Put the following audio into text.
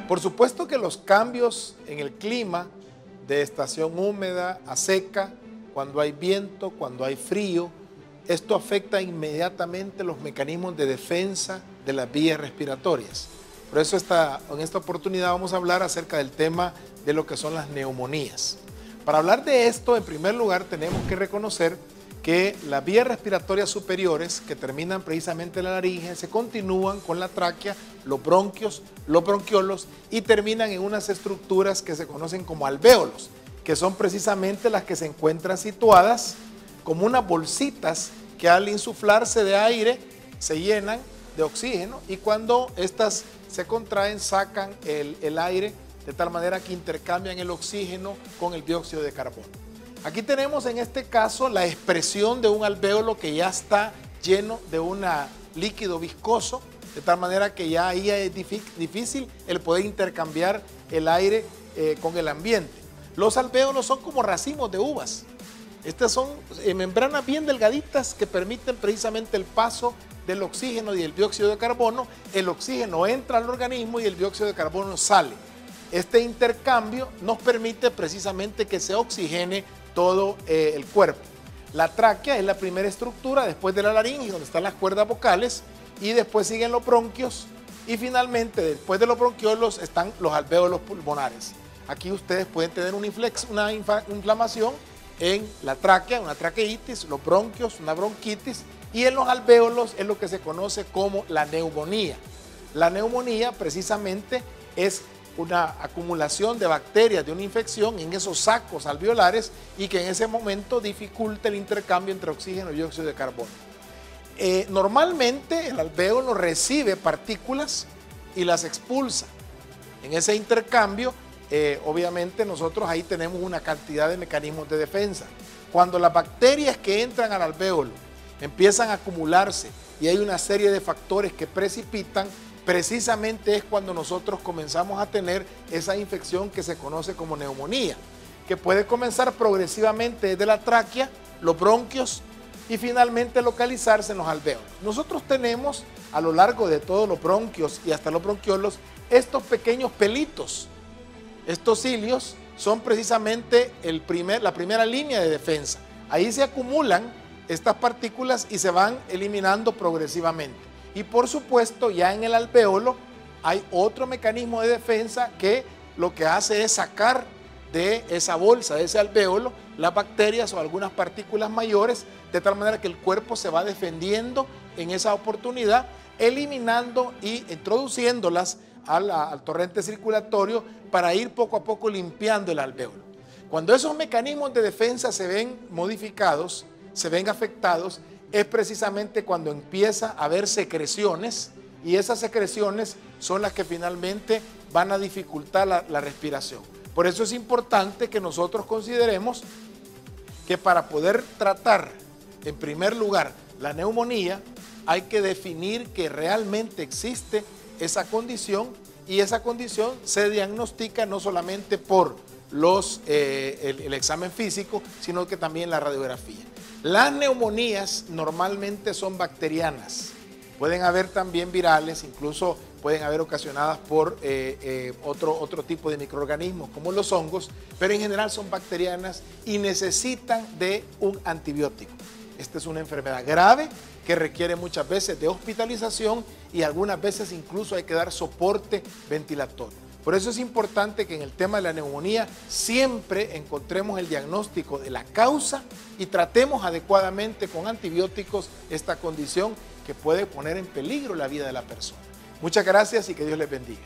Por supuesto que los cambios en el clima de estación húmeda a seca, cuando hay viento, cuando hay frío, esto afecta inmediatamente los mecanismos de defensa de las vías respiratorias. Por eso en esta oportunidad vamos a hablar acerca del tema de lo que son las neumonías. Para hablar de esto, en primer lugar, tenemos que reconocer que las vías respiratorias superiores, que terminan precisamente en la laringe, se continúan con la tráquea, los bronquios, los bronquiolos y terminan en unas estructuras que se conocen como alvéolos, que son precisamente las que se encuentran situadas como unas bolsitas que al insuflarse de aire se llenan de oxígeno y cuando estas se contraen sacan el aire de tal manera que intercambian el oxígeno con el dióxido de carbono. Aquí tenemos en este caso la expresión de un alvéolo que ya está lleno de un líquido viscoso, de tal manera que ya ahí es difícil el poder intercambiar el aire con el ambiente. Los alvéolos son como racimos de uvas. Estas son membranas bien delgaditas que permiten precisamente el paso del oxígeno y del dióxido de carbono. El oxígeno entra al organismo y el dióxido de carbono sale. Este intercambio nos permite precisamente que se oxigene todo el cuerpo. La tráquea es la primera estructura después de la laringe, donde están las cuerdas vocales, y después siguen los bronquios, y finalmente después de los bronquiolos están los alvéolos pulmonares. Aquí ustedes pueden tener una inflamación en la tráquea, una traqueitis, los bronquios, una bronquitis, y en los alvéolos es lo que se conoce como la neumonía. La neumonía precisamente es una acumulación de bacterias de una infección en esos sacos alveolares y que en ese momento dificulta el intercambio entre oxígeno y dióxido de carbono. Normalmente el alvéolo recibe partículas y las expulsa. En ese intercambio, obviamente nosotros ahí tenemos una cantidad de mecanismos de defensa. Cuando las bacterias que entran al alvéolo empiezan a acumularse y hay una serie de factores que precipitan, precisamente es cuando nosotros comenzamos a tener esa infección que se conoce como neumonía, que puede comenzar progresivamente desde la tráquea, los bronquios y finalmente localizarse en los alvéolos. Nosotros tenemos a lo largo de todos los bronquios y hasta los bronquiolos estos pequeños pelitos. Estos cilios son precisamente la primera línea de defensa. Ahí se acumulan estas partículas y se van eliminando progresivamente. Y por supuesto, ya en el alvéolo hay otro mecanismo de defensa que lo que hace es sacar de esa bolsa, de ese alvéolo, las bacterias o algunas partículas mayores, de tal manera que el cuerpo se va defendiendo en esa oportunidad, eliminando y introduciéndolas al torrente circulatorio para ir poco a poco limpiando el alvéolo. Cuando esos mecanismos de defensa se ven modificados, se ven afectados, es precisamente cuando empieza a haber secreciones y esas secreciones son las que finalmente van a dificultar la respiración. Por eso es importante que nosotros consideremos que para poder tratar en primer lugar la neumonía hay que definir que realmente existe esa condición y esa condición se diagnostica no solamente por el examen físico, sino que también la radiografía. Las neumonías normalmente son bacterianas, pueden haber también virales, incluso pueden haber ocasionadas por otro tipo de microorganismos como los hongos, pero en general son bacterianas y necesitan de un antibiótico. Esta es una enfermedad grave que requiere muchas veces de hospitalización y algunas veces incluso hay que dar soporte ventilatorio. Por eso es importante que en el tema de la neumonía siempre encontremos el diagnóstico de la causa y tratemos adecuadamente con antibióticos esta condición que puede poner en peligro la vida de la persona. Muchas gracias y que Dios les bendiga.